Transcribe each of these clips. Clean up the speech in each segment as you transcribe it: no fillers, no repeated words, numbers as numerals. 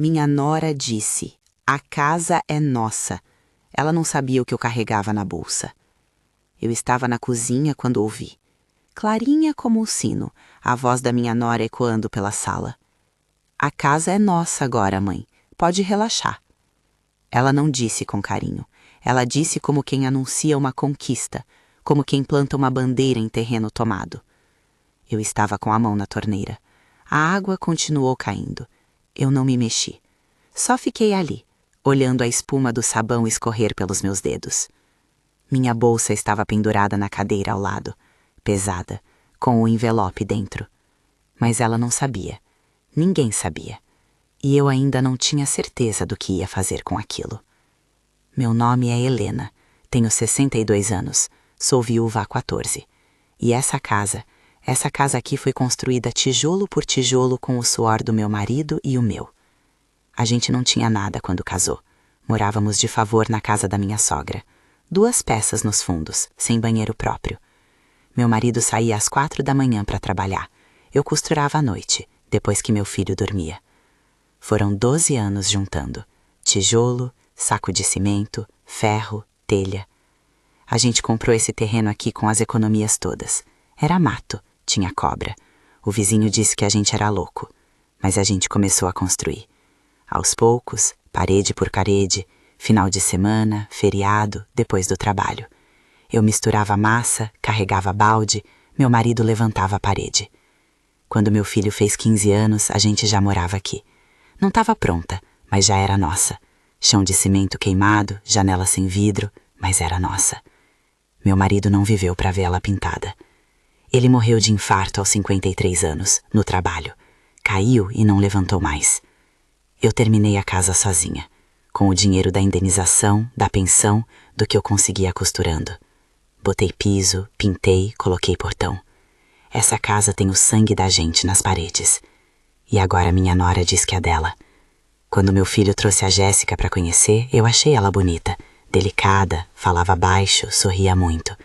Minha nora disse: "A casa é nossa." Ela não sabia o que eu carregava na bolsa. Eu estava na cozinha quando ouvi, clarinha como o sino, a voz da minha nora ecoando pela sala. "A casa é nossa agora, mãe. Pode relaxar." Ela não disse com carinho. Ela disse como quem anuncia uma conquista, como quem planta uma bandeira em terreno tomado. Eu estava com a mão na torneira. A água continuou caindo. Eu não me mexi. Só fiquei ali, olhando a espuma do sabão escorrer pelos meus dedos. Minha bolsa estava pendurada na cadeira ao lado, pesada, com o envelope dentro. Mas ela não sabia. Ninguém sabia. E eu ainda não tinha certeza do que ia fazer com aquilo. Meu nome é Helena, tenho 62 anos, sou viúva há 14. E essa casa aqui foi construída tijolo por tijolo com o suor do meu marido e o meu. A gente não tinha nada quando casou. Morávamos de favor na casa da minha sogra. 2 peças nos fundos, sem banheiro próprio. Meu marido saía às 4 da manhã para trabalhar. Eu costurava à noite, depois que meu filho dormia. Foram 12 anos juntando. Tijolo, saco de cimento, ferro, telha. A gente comprou esse terreno aqui com as economias todas. Era mato, tinha cobra. O vizinho disse que a gente era louco. Mas a gente começou a construir. Aos poucos, parede por parede, final de semana, feriado, depois do trabalho. Eu misturava massa, carregava balde, meu marido levantava a parede. Quando meu filho fez 15 anos, a gente já morava aqui. Não estava pronta, mas já era nossa. Chão de cimento queimado, janela sem vidro, mas era nossa. Meu marido não viveu para ver ela pintada. Ele morreu de infarto aos 53 anos, no trabalho. Caiu e não levantou mais. Eu terminei a casa sozinha, com o dinheiro da indenização, da pensão, do que eu conseguia costurando. Botei piso, pintei, coloquei portão. Essa casa tem o sangue da gente nas paredes. E agora minha nora diz que é dela. Quando meu filho trouxe a Jéssica para conhecer, eu achei ela bonita, delicada, falava baixo, sorria muito.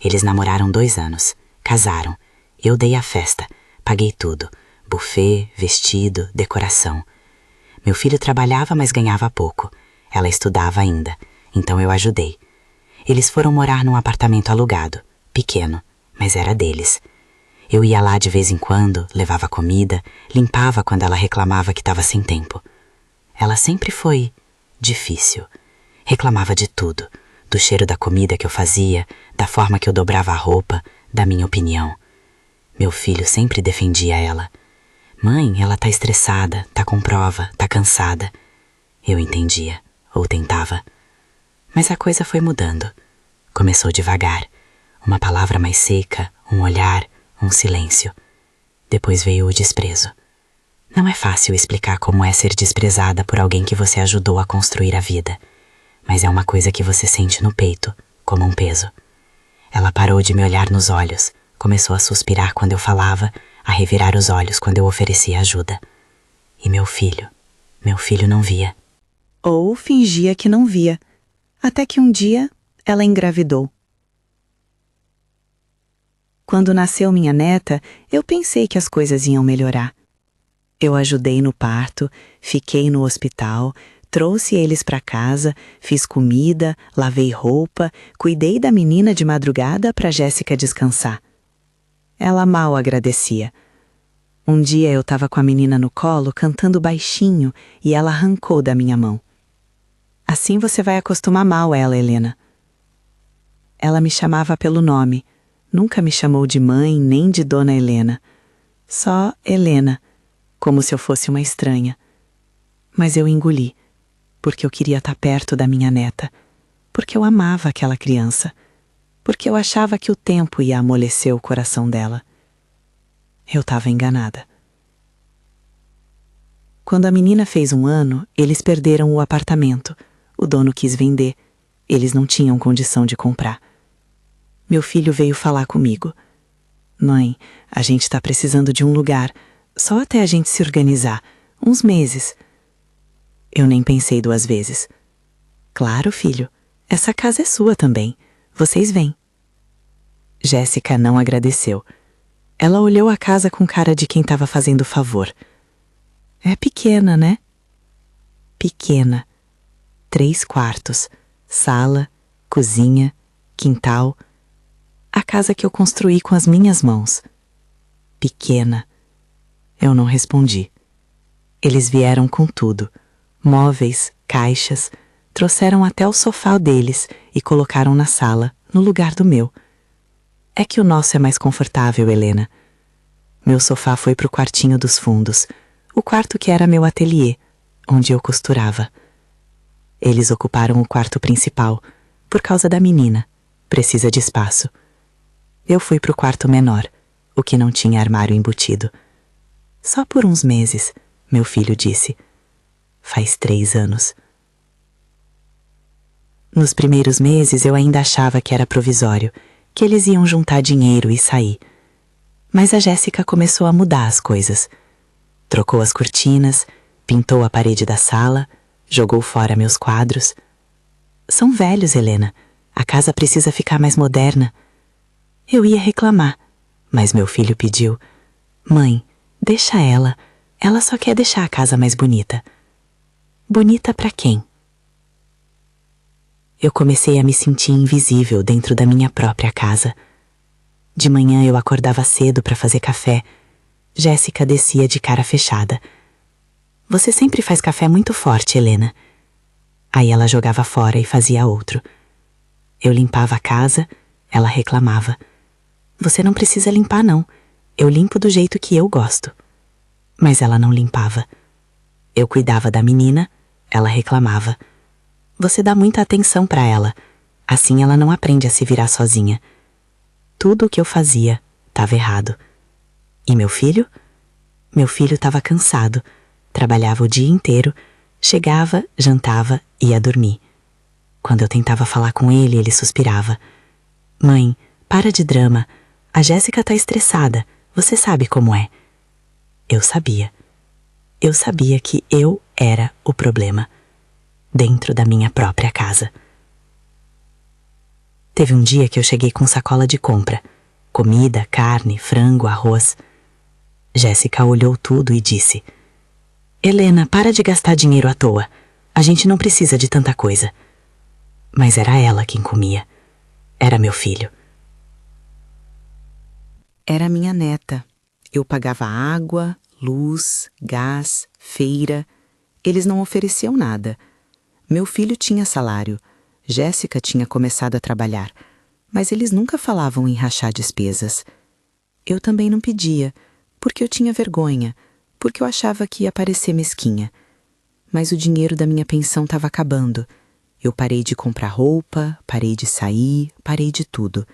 Eles namoraram 2 anos, casaram. Eu dei a festa, paguei tudo, buffet, vestido, decoração. Meu filho trabalhava, mas ganhava pouco. Ela estudava ainda, então eu ajudei. Eles foram morar num apartamento alugado, pequeno, mas era deles. Eu ia lá de vez em quando, levava comida, limpava quando ela reclamava que estava sem tempo. Ela sempre foi difícil. Reclamava de tudo, do cheiro da comida que eu fazia, da forma que eu dobrava a roupa, da minha opinião. Meu filho sempre defendia ela. "Mãe, ela tá estressada, tá com prova, tá cansada." Eu entendia, ou tentava. Mas a coisa foi mudando. Começou devagar. Uma palavra mais seca, um olhar, um silêncio. Depois veio o desprezo. Não é fácil explicar como é ser desprezada por alguém que você ajudou a construir a vida. Mas é uma coisa que você sente no peito, como um peso. Ela parou de me olhar nos olhos, começou a suspirar quando eu falava, a revirar os olhos quando eu oferecia ajuda. E meu filho não via. Ou fingia que não via, até que um dia ela engravidou. Quando nasceu minha neta, eu pensei que as coisas iam melhorar. Eu ajudei no parto, fiquei no hospital, trouxe eles para casa, fiz comida, lavei roupa, cuidei da menina de madrugada para Jéssica descansar. Ela mal agradecia. Um dia eu estava com a menina no colo cantando baixinho e ela arrancou da minha mão. "Assim você vai acostumar mal ela, Helena." Ela me chamava pelo nome, nunca me chamou de mãe nem de Dona Helena. Só Helena, como se eu fosse uma estranha. Mas eu engoli, porque eu queria estar perto da minha neta, porque eu amava aquela criança, porque eu achava que o tempo ia amolecer o coração dela. Eu estava enganada. Quando a menina fez 1 ano, eles perderam o apartamento. O dono quis vender. Eles não tinham condição de comprar. Meu filho veio falar comigo. "Mãe, a gente está precisando de um lugar, só até a gente se organizar, uns meses." Eu nem pensei 2 vezes. "Claro, filho, essa casa é sua também. Vocês vêm." Jéssica não agradeceu. Ela olhou a casa com cara de quem estava fazendo favor. "É pequena, né?" pequena. 3 quartos, sala, cozinha, quintal. A casa que eu construí com as minhas mãos. Pequena. Eu não respondi. Eles vieram com tudo. Móveis, caixas, trouxeram até o sofá deles e colocaram na sala, no lugar do meu. É que o nosso é mais confortável, Helena. Meu sofá foi pro quartinho dos fundos, o quarto que era meu ateliê, onde eu costurava. Eles ocuparam o quarto principal, por causa da menina. Precisa de espaço. Eu fui pro quarto menor, o que não tinha armário embutido. Só por uns meses, meu filho disse. Faz 3 anos. Nos primeiros meses eu ainda achava que era provisório, que eles iam juntar dinheiro e sair. Mas a Jéssica começou a mudar as coisas. Trocou as cortinas, pintou a parede da sala, jogou fora meus quadros. São velhos, Helena. A casa precisa ficar mais moderna. Eu ia reclamar, mas meu filho pediu. Mãe, deixa ela. Ela só quer deixar a casa mais bonita. Bonita pra quem? Eu comecei a me sentir invisível dentro da minha própria casa. De manhã eu acordava cedo para fazer café. Jéssica descia de cara fechada. Você sempre faz café muito forte, Helena. Aí ela jogava fora e fazia outro. Eu limpava a casa, ela reclamava. Você não precisa limpar, não. Eu limpo do jeito que eu gosto. Mas ela não limpava. Eu cuidava da menina, ela reclamava. Você dá muita atenção para ela. Assim ela não aprende a se virar sozinha. Tudo o que eu fazia estava errado. E meu filho? Meu filho estava cansado. Trabalhava o dia inteiro, chegava, jantava e ia dormir. Quando eu tentava falar com ele, ele suspirava. Mãe, para de drama. A Jéssica tá estressada. Você sabe como é. Eu sabia. Eu sabia que eu era o problema. Dentro da minha própria casa. Teve um dia que eu cheguei com sacola de compra. Comida, carne, frango, arroz. Jéssica olhou tudo e disse: Helena, para de gastar dinheiro à toa. A gente não precisa de tanta coisa. Mas era ela quem comia. Era meu filho. Era minha neta. Eu pagava água, luz, gás, feira. Eles não ofereciam nada. Meu filho tinha salário. Jéssica tinha começado a trabalhar, mas eles nunca falavam em rachar despesas. Eu também não pedia, porque eu tinha vergonha, porque eu achava que ia parecer mesquinha. Mas o dinheiro da minha pensão estava acabando. Eu parei de comprar roupa, parei de sair, parei de tudo.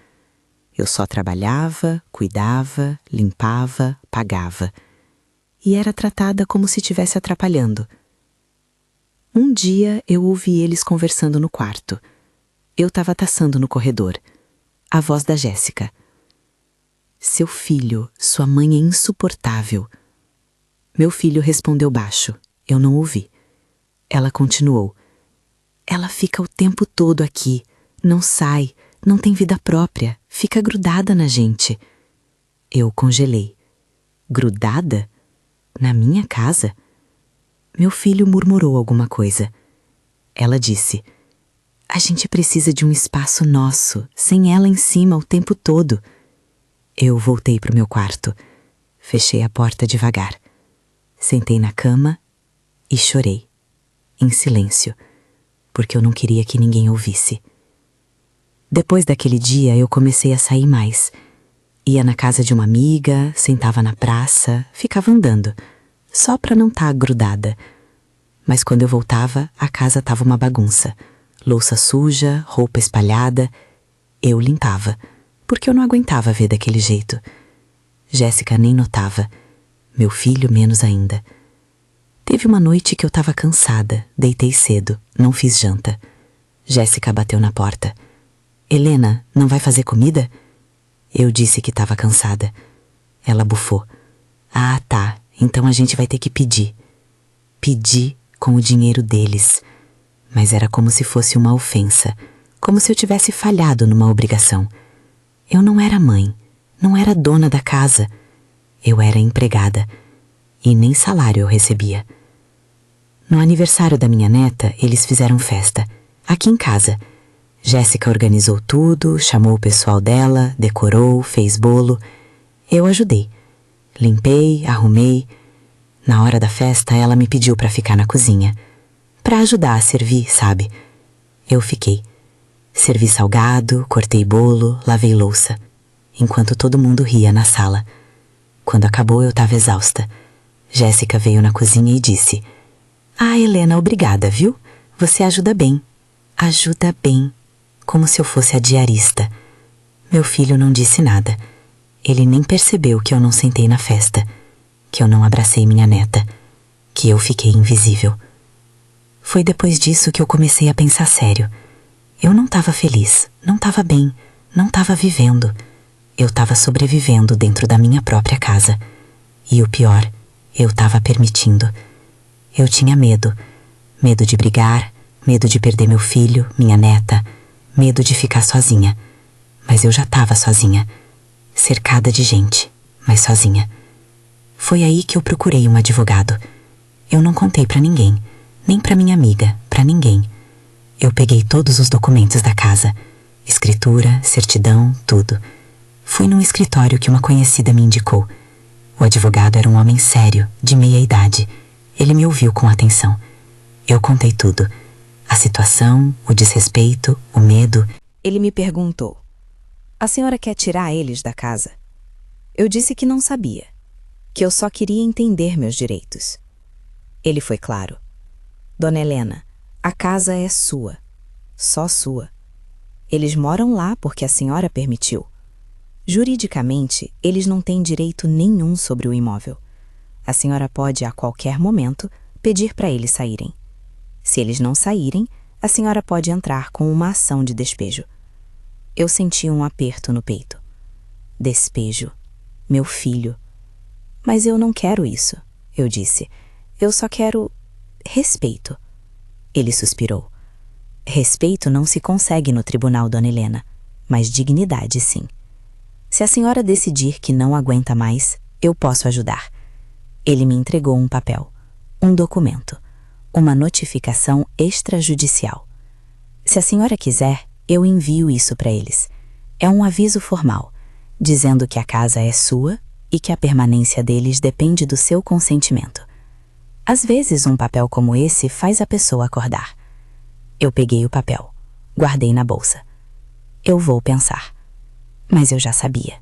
Eu só trabalhava, cuidava, limpava, pagava. E era tratada como se estivesse atrapalhando. Um dia eu ouvi eles conversando no quarto. Eu estava taçando no corredor. A voz da Jéssica. Seu filho, sua mãe é insuportável. Meu filho respondeu baixo. Eu não ouvi. Ela continuou. Ela fica o tempo todo aqui. Não sai, não tem vida própria. Fica grudada na gente. Eu congelei. Grudada? Na minha casa? Meu filho murmurou alguma coisa. Ela disse: a gente precisa de um espaço nosso, sem ela em cima o tempo todo. Eu voltei pro meu quarto. Fechei a porta devagar. Sentei na cama e chorei, em silêncio, porque eu não queria que ninguém ouvisse. Depois daquele dia eu comecei a sair mais. Ia na casa de uma amiga, sentava na praça, ficava andando. Só para não estar grudada. Mas quando eu voltava, a casa estava uma bagunça. Louça suja, roupa espalhada. Eu limpava, porque eu não aguentava ver daquele jeito. Jéssica nem notava. Meu filho menos ainda. Teve uma noite que eu estava cansada, deitei cedo, não fiz janta. Jéssica bateu na porta. Helena, não vai fazer comida? Eu disse que estava cansada. Ela bufou. Ah, tá. Então a gente vai ter que pedir. Pedi com o dinheiro deles. Mas era como se fosse uma ofensa. Como se eu tivesse falhado numa obrigação. Eu não era mãe. Não era dona da casa. Eu era empregada. E nem salário eu recebia. No aniversário da minha neta, eles fizeram festa, aqui em casa. Jéssica organizou tudo, chamou o pessoal dela, decorou, fez bolo. Eu ajudei. Limpei, arrumei. Na hora da festa, ela me pediu para ficar na cozinha. Para ajudar a servir, sabe? Eu fiquei. Servi salgado, cortei bolo, lavei louça. Enquanto todo mundo ria na sala. Quando acabou, eu estava exausta. Jéssica veio na cozinha e disse: "Ah, Helena, obrigada, viu? Você ajuda bem. Ajuda bem." Como se eu fosse a diarista. Meu filho não disse nada. Ele nem percebeu que eu não sentei na festa, que eu não abracei minha neta, que eu fiquei invisível. Foi depois disso que eu comecei a pensar sério. Eu não estava feliz, não estava bem, não estava vivendo. Eu estava sobrevivendo dentro da minha própria casa. E o pior, eu estava permitindo. Eu tinha medo. Medo de brigar, medo de perder meu filho, minha neta, medo de ficar sozinha. Mas eu já estava sozinha. Cercada de gente, mas sozinha. Foi aí que eu procurei um advogado. Eu não contei pra ninguém, nem pra minha amiga, pra ninguém. Eu peguei todos os documentos da casa, escritura, certidão, tudo. Fui num escritório que uma conhecida me indicou. O advogado era um homem sério, de meia idade. Ele me ouviu com atenção. Eu contei tudo. A situação, o desrespeito, o medo. Ele me perguntou: "A senhora quer tirar eles da casa?" Eu disse que não sabia, que eu só queria entender meus direitos. Ele foi claro: "Dona Helena, a casa é sua, só sua. Eles moram lá porque a senhora permitiu. Juridicamente, eles não têm direito nenhum sobre o imóvel. A senhora pode, a qualquer momento, pedir para eles saírem. Se eles não saírem, a senhora pode entrar com uma ação de despejo." Eu senti um aperto no peito. Despejo. Meu filho. "Mas eu não quero isso", eu disse. "Eu só quero respeito." Ele suspirou. "Respeito não se consegue no tribunal, Dona Helena, mas dignidade sim. Se a senhora decidir que não aguenta mais, eu posso ajudar." Ele me entregou um papel, um documento, uma notificação extrajudicial. "Se a senhora quiser, eu envio isso para eles. É um aviso formal, dizendo que a casa é sua e que a permanência deles depende do seu consentimento. Às vezes, um papel como esse faz a pessoa acordar." Eu peguei o papel, guardei na bolsa. Eu vou pensar. Mas eu já sabia.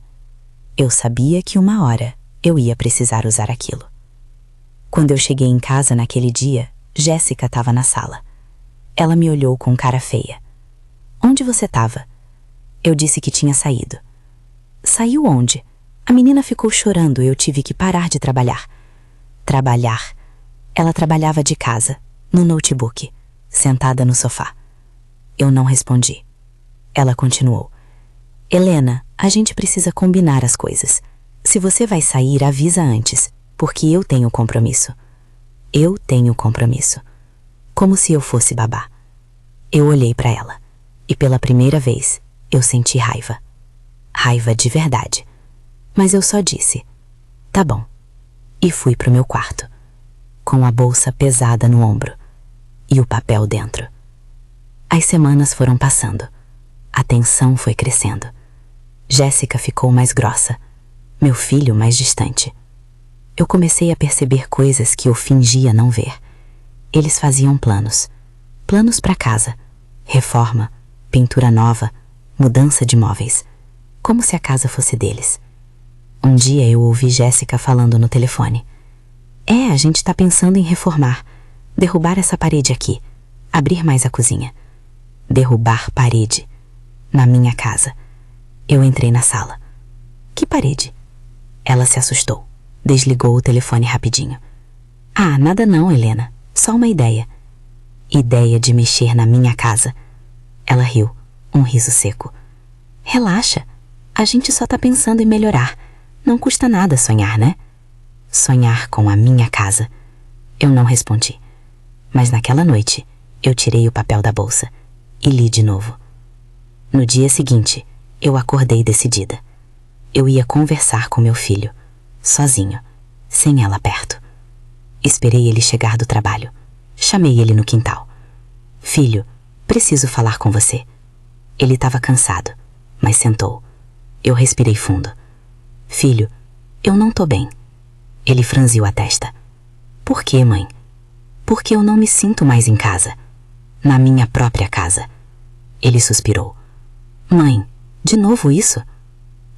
Eu sabia que uma hora eu ia precisar usar aquilo. Quando eu cheguei em casa naquele dia, Jéssica estava na sala. Ela me olhou com cara feia. "Onde você estava?" Eu disse que tinha saído. "Saiu onde?" A menina ficou chorando e eu tive que parar de trabalhar. Trabalhar. Ela trabalhava de casa, no notebook, sentada no sofá. Eu não respondi. Ela continuou: "Helena, a gente precisa combinar as coisas. Se você vai sair, avisa antes, porque eu tenho compromisso." Eu tenho compromisso. Como se eu fosse babá. Eu olhei para ela e pela primeira vez eu senti raiva. Raiva de verdade. Mas eu só disse: "Tá bom." E fui pro meu quarto, com a bolsa pesada no ombro e o papel dentro. As semanas foram passando. A tensão foi crescendo. Jéssica ficou mais grossa, meu filho mais distante. Eu comecei a perceber coisas que eu fingia não ver. Eles faziam planos. Planos para casa. Reforma, pintura nova, mudança de móveis. Como se a casa fosse deles. Um dia eu ouvi Jéssica falando no telefone: "A gente tá pensando em reformar. Derrubar essa parede aqui. Abrir mais a cozinha." Derrubar parede. Na minha casa. Eu entrei na sala. "Que parede?" Ela se assustou. Desligou o telefone rapidinho. "Ah, nada não, Helena. Só uma ideia." Ideia de mexer na minha casa. Ela riu, um riso seco. "Relaxa. A gente só tá pensando em melhorar. Não custa nada sonhar, né?" Sonhar com a minha casa. Eu não respondi. Mas naquela noite, eu tirei o papel da bolsa e li de novo. No dia seguinte, eu acordei decidida. Eu ia conversar com meu filho. Sozinho, sem ela perto. Esperei ele chegar do trabalho. Chamei ele no quintal. Filho, preciso falar com você. Ele estava cansado, mas sentou. Eu respirei fundo. Filho, eu não tô bem. Ele franziu a testa. Por quê, mãe? Porque eu não me sinto mais em casa. Na minha própria casa. Ele suspirou. Mãe, de novo isso?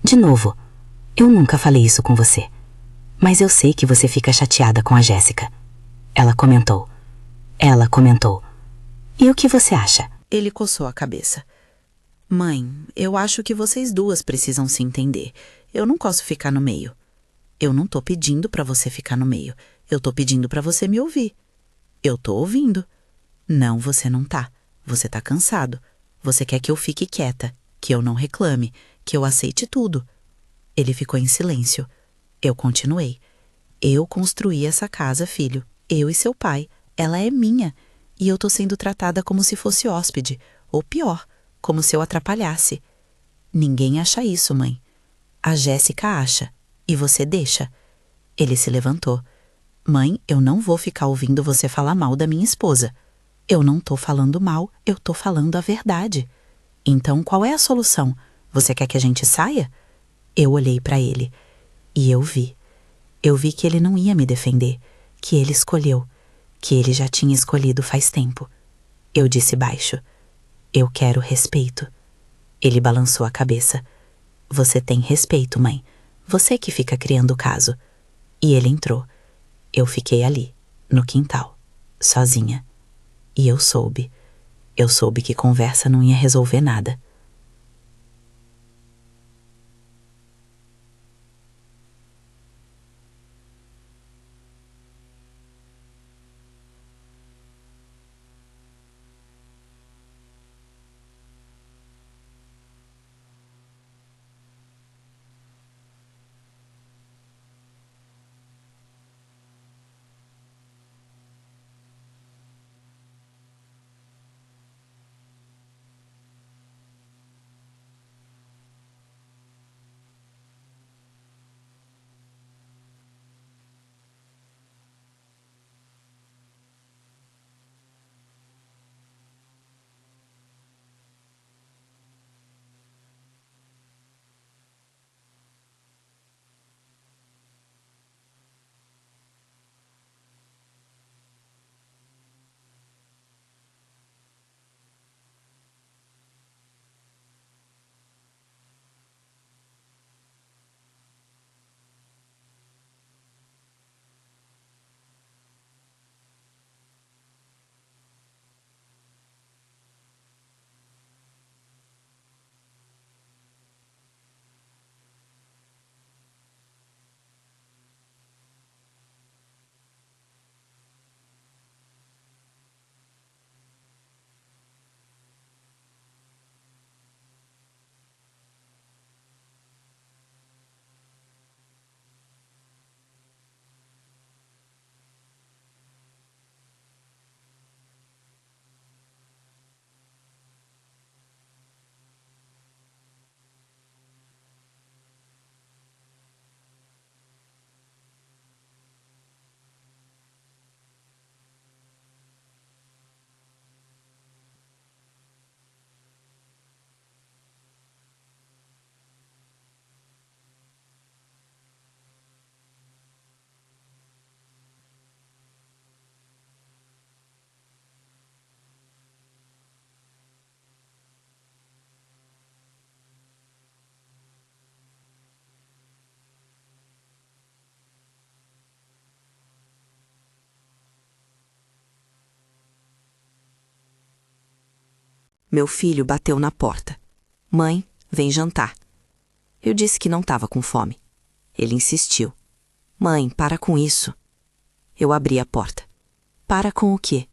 De novo. Eu nunca falei isso com você. Mas eu sei que você fica chateada com a Jéssica. Ela comentou. E o que você acha? Ele coçou a cabeça. Mãe, eu acho que vocês duas precisam se entender. Eu não posso ficar no meio. Eu não tô pedindo pra você ficar no meio. Eu tô pedindo pra você me ouvir. Eu tô ouvindo. Não, você não tá. Você tá cansado. Você quer que eu fique quieta, que eu não reclame, que eu aceite tudo. Ele ficou em silêncio. Eu continuei. Eu construí essa casa, filho. Eu e seu pai. Ela é minha. E eu tô sendo tratada como se fosse hóspede. Ou pior, como se eu atrapalhasse. Ninguém acha isso, mãe. A Jéssica acha. E você deixa. Ele se levantou. Mãe, eu não vou ficar ouvindo você falar mal da minha esposa. Eu não tô falando mal, eu tô falando a verdade. Então, qual é a solução? Você quer que a gente saia? Eu olhei pra ele. E eu vi. Eu vi que ele não ia me defender. Que ele escolheu. Que ele já tinha escolhido faz tempo. Eu disse baixo. Eu quero respeito. Ele balançou a cabeça. Você tem respeito, mãe. Você que fica criando o caso. E ele entrou. Eu fiquei ali, no quintal, sozinha. E eu soube que conversa não ia resolver nada. Meu filho bateu na porta. Mãe, vem jantar. Eu disse que não estava com fome. Ele insistiu. Mãe, para com isso. Eu abri a porta. Para com o quê?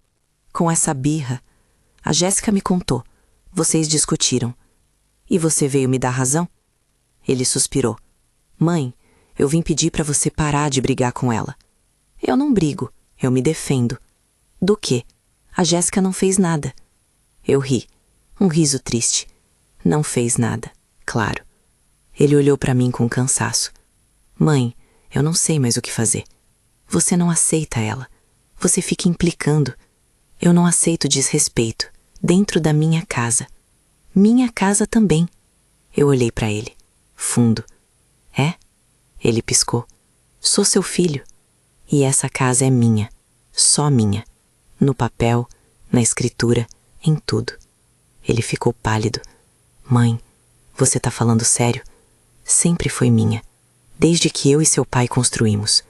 Com essa birra. A Jéssica me contou. Vocês discutiram. E você veio me dar razão? Ele suspirou. Mãe, eu vim pedir para você parar de brigar com ela. Eu não brigo, eu me defendo. Do quê? A Jéssica não fez nada. Eu ri. Um riso triste. Não fez nada, claro. Ele olhou para mim com cansaço. Mãe, eu não sei mais o que fazer. Você não aceita ela. Você fica implicando. Eu não aceito desrespeito dentro da minha casa. Minha casa também. Eu olhei para ele, fundo. É? Ele piscou. Sou seu filho. E essa casa é minha, só minha. No papel, na escritura, em tudo. Ele ficou pálido. Mãe, você tá falando sério? Sempre foi minha, desde que eu e seu pai construímos.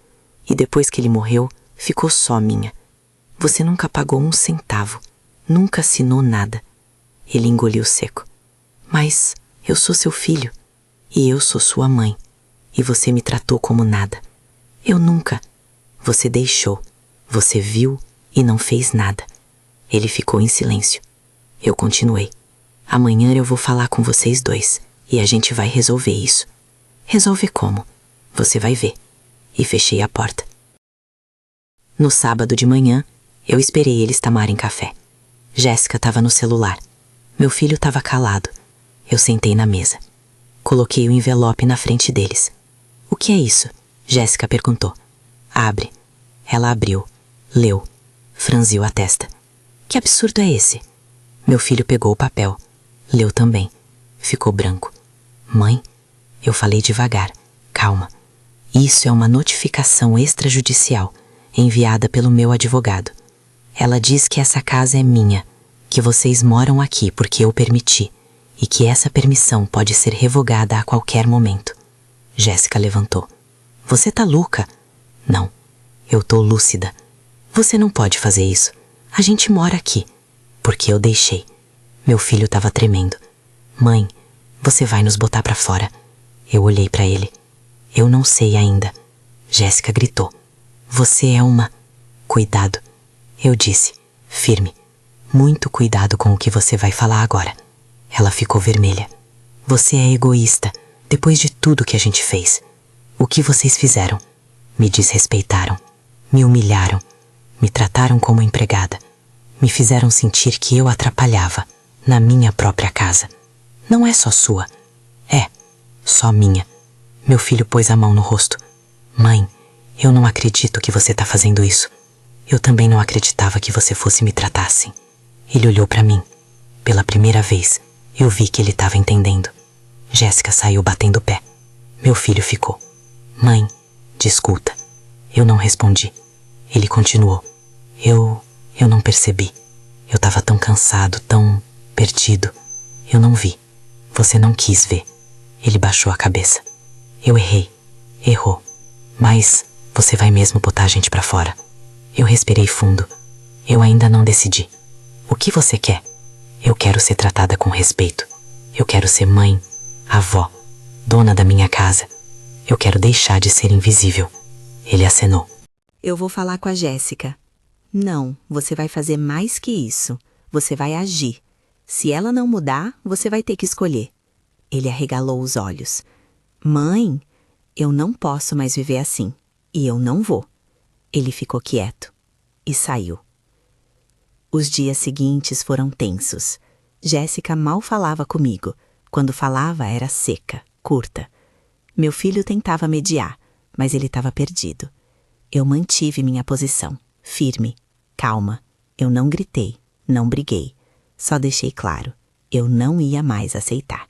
E depois que ele morreu, ficou só minha. Você nunca pagou um centavo, nunca assinou nada. Ele engoliu seco. Mas eu sou seu filho, e eu sou sua mãe, e você me tratou como nada. Eu nunca. Você deixou, você viu e não fez nada. Ele ficou em silêncio. Eu continuei. Amanhã eu vou falar com vocês dois, e a gente vai resolver isso. Resolver como? Você vai ver. E fechei a porta. No sábado de manhã, eu esperei eles tomarem café. Jéssica estava no celular. Meu filho estava calado. Eu sentei na mesa. Coloquei o envelope na frente deles. O que é isso? Jéssica perguntou. Abre. Ela abriu. Leu. Franziu a testa. Que absurdo é esse? Meu filho pegou o papel. Leu também. Ficou branco. Mãe, eu falei devagar. Calma. Isso é uma notificação extrajudicial, enviada pelo meu advogado. Ela diz que essa casa é minha, que vocês moram aqui porque eu permiti, e que essa permissão pode ser revogada a qualquer momento. Jéssica levantou. Você tá louca? Não, eu tô lúcida. Você não pode fazer isso. A gente mora aqui. Porque eu deixei. Meu filho estava tremendo. Mãe, você vai nos botar pra fora. Eu olhei pra ele. Eu não sei ainda. Jéssica gritou. Você é uma... Cuidado. Eu disse, firme. Muito cuidado com o que você vai falar agora. Ela ficou vermelha. Você é egoísta, depois de tudo que a gente fez. O que vocês fizeram? Me desrespeitaram. Me humilharam. Me trataram como empregada. Me fizeram sentir que eu atrapalhava, na minha própria casa. Não é só sua. É, só minha. Meu filho pôs a mão no rosto. Mãe, eu não acredito que você tá fazendo isso. Eu também não acreditava que você fosse me tratar assim. Ele olhou pra mim. Pela primeira vez, eu vi que ele estava entendendo. Jéssica saiu batendo o pé. Meu filho ficou. Mãe, desculpa. Eu não respondi. Ele continuou. Eu não percebi. Eu estava tão cansado, tão perdido. Eu não vi. Você não quis ver. Ele baixou a cabeça. Eu errei. Errou. Mas você vai mesmo botar a gente pra fora. Eu respirei fundo. Eu ainda não decidi. O que você quer? Eu quero ser tratada com respeito. Eu quero ser mãe, avó, dona da minha casa. Eu quero deixar de ser invisível. Ele acenou. Eu vou falar com a Jéssica. Não, você vai fazer mais que isso. Você vai agir. Se ela não mudar, você vai ter que escolher. Ele arregalou os olhos. Mãe, eu não posso mais viver assim. E eu não vou. Ele ficou quieto e saiu. Os dias seguintes foram tensos. Jéssica mal falava comigo. Quando falava, era seca, curta. Meu filho tentava mediar, mas ele estava perdido. Eu mantive minha posição, firme, calma. Eu não gritei, não briguei. Só deixei claro, eu não ia mais aceitar.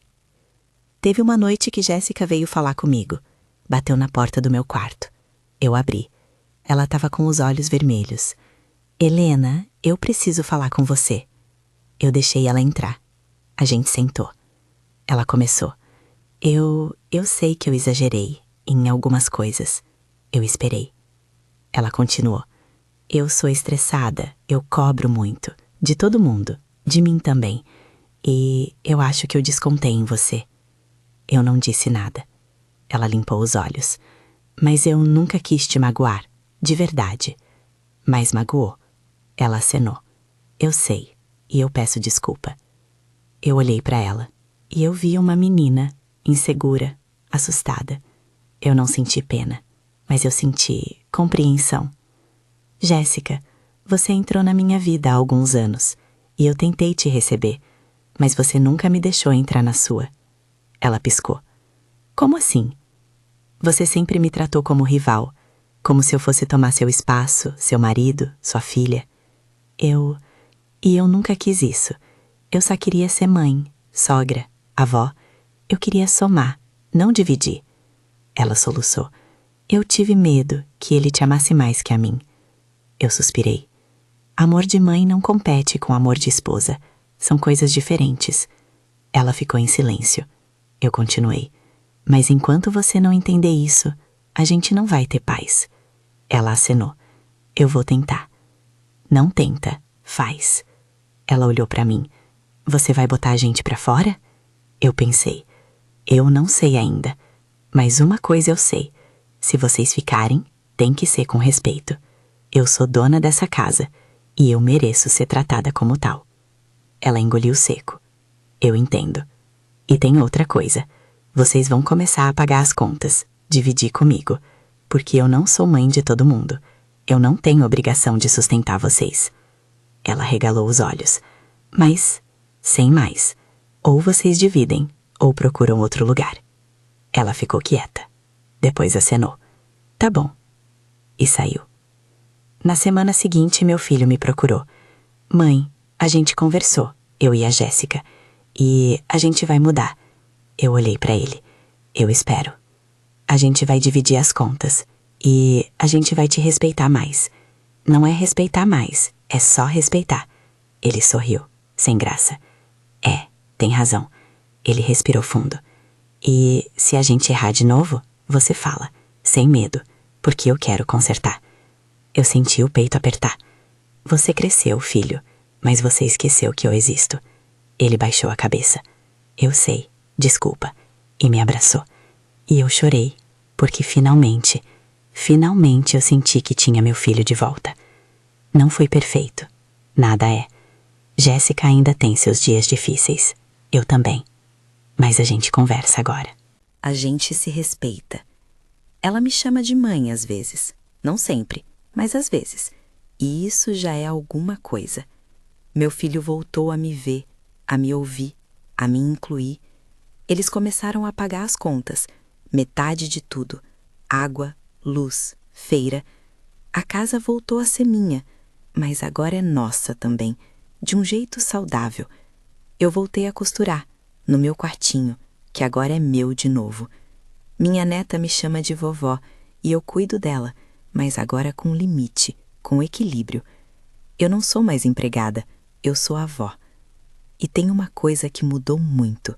Teve uma noite que Jéssica veio falar comigo. Bateu na porta do meu quarto. Eu abri. Ela estava com os olhos vermelhos. Helena, eu preciso falar com você. Eu deixei ela entrar. A gente sentou. Ela começou. Eu sei que eu exagerei em algumas coisas. Eu esperei. Ela continuou. Eu sou estressada, eu cobro muito. De todo mundo, de mim também. E eu acho que eu descontei em você. Eu não disse nada. Ela limpou os olhos. Mas eu nunca quis te magoar, de verdade. Mas magoou. Ela acenou. Eu sei, e eu peço desculpa. Eu olhei para ela, e eu vi uma menina, insegura, assustada. Eu não senti pena, mas eu senti compreensão. Jéssica, você entrou na minha vida há alguns anos, e eu tentei te receber, mas você nunca me deixou entrar na sua. Ela piscou. Como assim? Você sempre me tratou como rival, como se eu fosse tomar seu espaço, seu marido, sua filha. E eu nunca quis isso. Eu só queria ser mãe, sogra, avó. Eu queria somar, não dividir. Ela soluçou. Eu tive medo que ele te amasse mais que a mim. Eu suspirei. Amor de mãe não compete com amor de esposa. São coisas diferentes. Ela ficou em silêncio. Eu continuei. Mas enquanto você não entender isso, a gente não vai ter paz. Ela acenou. Eu vou tentar. Não tenta, faz. Ela olhou pra mim. Você vai botar a gente pra fora? Eu pensei. Eu não sei ainda. Mas uma coisa eu sei. Se vocês ficarem, tem que ser com respeito. Eu sou dona dessa casa e eu mereço ser tratada como tal. Ela engoliu seco. Eu entendo. E tem outra coisa. Vocês vão começar a pagar as contas, dividir comigo, porque eu não sou mãe de todo mundo. Eu não tenho obrigação de sustentar vocês. Ela regalou os olhos. Mas, sem mais, ou vocês dividem, ou procuram outro lugar. Ela ficou quieta. Depois acenou. Tá bom. E saiu. Na semana seguinte, meu filho me procurou. Mãe, a gente conversou, eu e a Jéssica, e a gente vai mudar. Eu olhei pra ele. Eu espero. A gente vai dividir as contas. E a gente vai te respeitar mais. Não é respeitar mais, é só respeitar. Ele sorriu, sem graça. É, tem razão. Ele respirou fundo. E se a gente errar de novo, você fala, sem medo, porque eu quero consertar. Eu senti o peito apertar. Você cresceu, filho, mas você esqueceu que eu existo. Ele baixou a cabeça. Eu sei, desculpa. E me abraçou. E eu chorei, porque finalmente eu senti que tinha meu filho de volta. Não foi perfeito. Nada é. Jéssica ainda tem seus dias difíceis. Eu também. Mas a gente conversa agora. A gente se respeita. Ela me chama de mãe às vezes. Não sempre, mas às vezes. E isso já é alguma coisa. Meu filho voltou a me ver, a me ouvir, a me incluir. Eles começaram a pagar as contas. Metade de tudo. Água, luz, feira. A casa voltou a ser minha, mas agora é nossa também, de um jeito saudável. Eu voltei a costurar, no meu quartinho, que agora é meu de novo. Minha neta me chama de vovó e eu cuido dela, mas agora com limite, com equilíbrio. Eu não sou mais empregada, eu sou avó. E tem uma coisa que mudou muito.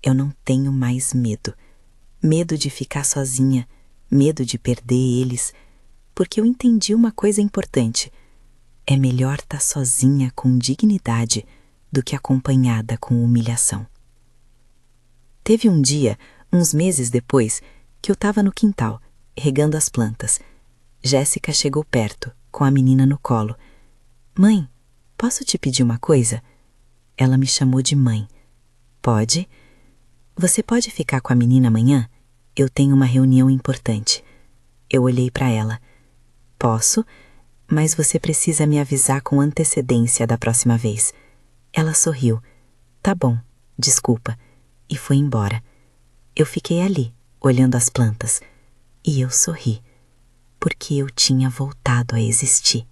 Eu não tenho mais medo. Medo de ficar sozinha, medo de perder eles, porque eu entendi uma coisa importante. É melhor estar sozinha com dignidade do que acompanhada com humilhação. Teve um dia, uns meses depois, que eu estava no quintal, regando as plantas. Jéssica chegou perto, com a menina no colo. Mãe, posso te pedir uma coisa? Ela me chamou de mãe. Pode? Você pode ficar com a menina amanhã? Eu tenho uma reunião importante. Eu olhei para ela. Posso, mas você precisa me avisar com antecedência da próxima vez. Ela sorriu. Tá bom, desculpa. E foi embora. Eu fiquei ali, olhando as plantas. E eu sorri, porque eu tinha voltado a existir.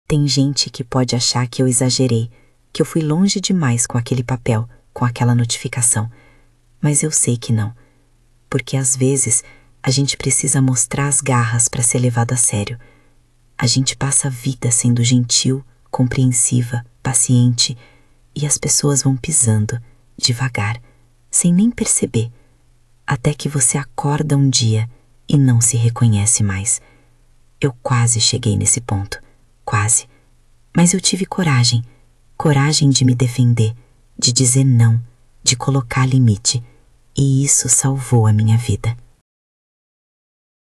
Tem gente que pode achar que eu exagerei, que eu fui longe demais com aquele papel, com aquela notificação. Mas eu sei que não. Porque às vezes a gente precisa mostrar as garras para ser levado a sério. A gente passa a vida sendo gentil, compreensiva, paciente, e as pessoas vão pisando, devagar, sem nem perceber, até que você acorda um dia e não se reconhece mais. Eu quase cheguei nesse ponto, quase. Mas eu tive coragem, coragem de me defender, de dizer não, de colocar limite, e isso salvou a minha vida.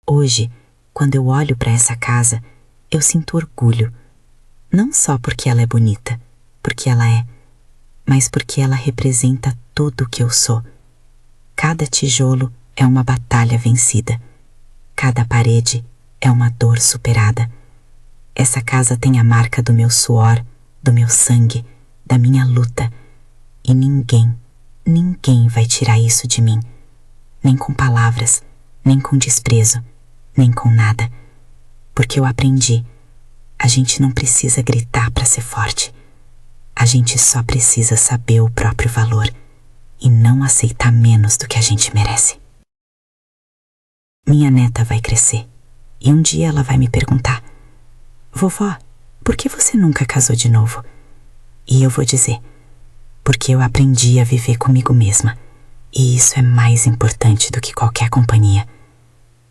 Hoje, quando eu olho para essa casa, eu sinto orgulho, não só porque ela é bonita, porque ela é, mas porque ela representa tudo o que eu sou. Cada tijolo é uma batalha vencida, cada parede é uma dor superada. Essa casa tem a marca do meu suor, do meu sangue, da minha luta, e ninguém vai tirar isso de mim, nem com palavras, nem com desprezo, nem com nada, porque eu aprendi. A gente não precisa gritar para ser forte. A gente só precisa saber o próprio valor e não aceitar menos do que a gente merece. Minha neta vai crescer e um dia ela vai me perguntar: vovó, por que você nunca casou de novo? E eu vou dizer: porque eu aprendi a viver comigo mesma, e isso é mais importante do que qualquer companhia.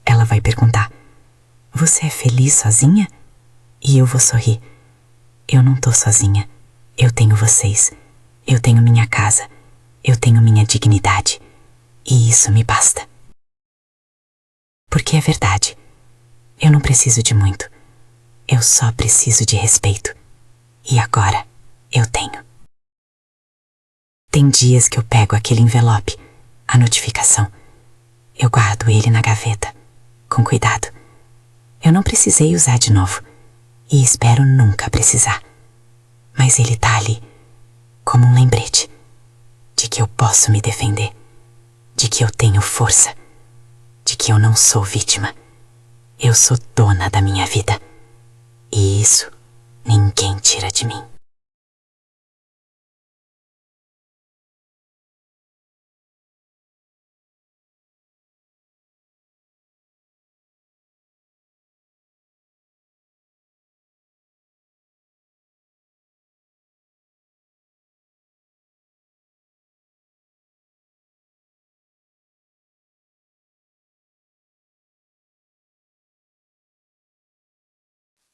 Ela vai perguntar: você é feliz sozinha? E eu vou sorrir: eu não tô sozinha. Eu tenho vocês. Eu tenho minha casa. Eu tenho minha dignidade. E isso me basta. Porque é verdade. Eu não preciso de muito. Eu só preciso de respeito. E agora eu tenho. Tem dias que eu pego aquele envelope, a notificação. Eu guardo ele na gaveta, com cuidado. Eu não precisei usar de novo. E espero nunca precisar. Mas ele tá ali, como um lembrete, de que eu posso me defender, de que eu tenho força, de que eu não sou vítima. Eu sou dona da minha vida. E isso ninguém tira de mim.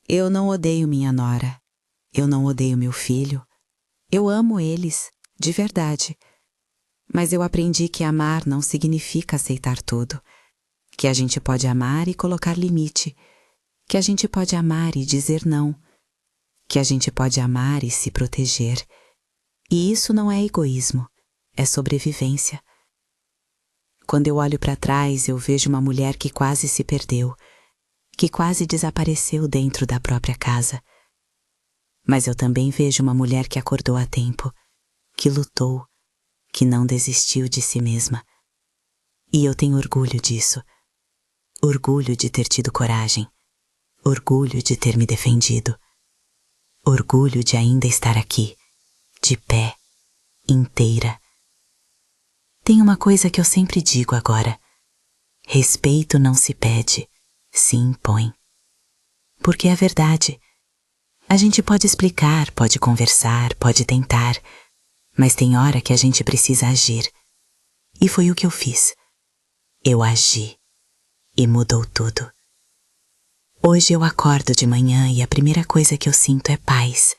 Eu não odeio minha nora. Eu não odeio meu filho. Eu amo eles, de verdade. Mas eu aprendi que amar não significa aceitar tudo. Que a gente pode amar e colocar limite. Que a gente pode amar e dizer não. Que a gente pode amar e se proteger. E isso não é egoísmo, é sobrevivência. Quando eu olho para trás, eu vejo uma mulher que quase se perdeu, que quase desapareceu dentro da própria casa. Mas eu também vejo uma mulher que acordou a tempo, que lutou, que não desistiu de si mesma. E eu tenho orgulho disso. Orgulho de ter tido coragem. Orgulho de ter me defendido. Orgulho de ainda estar aqui, de pé, inteira. Tem uma coisa que eu sempre digo agora: respeito não se pede, se impõe. Porque é verdade. A gente pode explicar, pode conversar, pode tentar, mas tem hora que a gente precisa agir. E foi o que eu fiz. Eu agi. E mudou tudo. Hoje eu acordo de manhã e a primeira coisa que eu sinto é paz.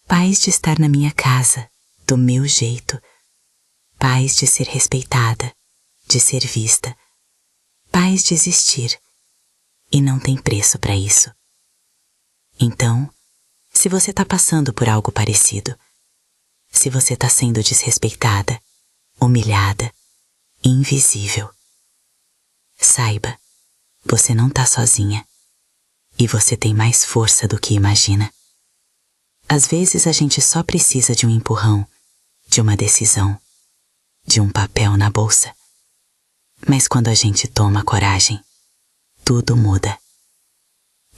Paz de estar na minha casa, do meu jeito. Paz de ser respeitada, de ser vista. Paz de existir. E não tem preço para isso. Então, se você está passando por algo parecido, se você está sendo desrespeitada, humilhada, invisível, saiba, você não está sozinha. E você tem mais força do que imagina. Às vezes a gente só precisa de um empurrão, de uma decisão, de um papel na bolsa. Mas quando a gente toma coragem, tudo muda.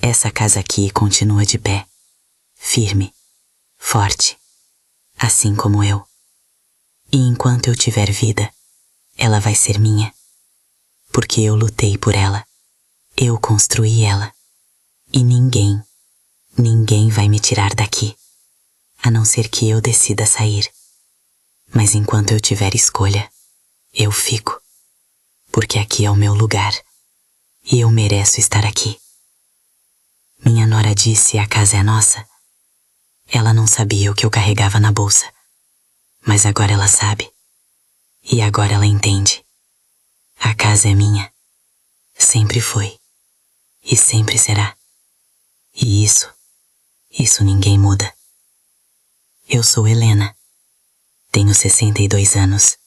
Essa casa aqui continua de pé, firme, forte, assim como eu. E enquanto eu tiver vida, ela vai ser minha. Porque eu lutei por ela, eu construí ela. E ninguém vai me tirar daqui, a não ser que eu decida sair. Mas enquanto eu tiver escolha, eu fico. Porque aqui é o meu lugar, e eu mereço estar aqui. Minha nora disse: a casa é nossa. Ela não sabia o que eu carregava na bolsa, mas agora ela sabe. E agora ela entende. A casa é minha. Sempre foi. E sempre será. E isso ninguém muda. Eu sou Helena. Tenho 62 anos.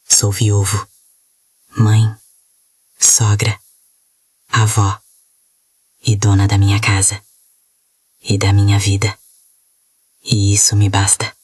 Sou viúvo. Mãe. Sogra. Avó. E dona da minha casa. E da minha vida. E isso me basta.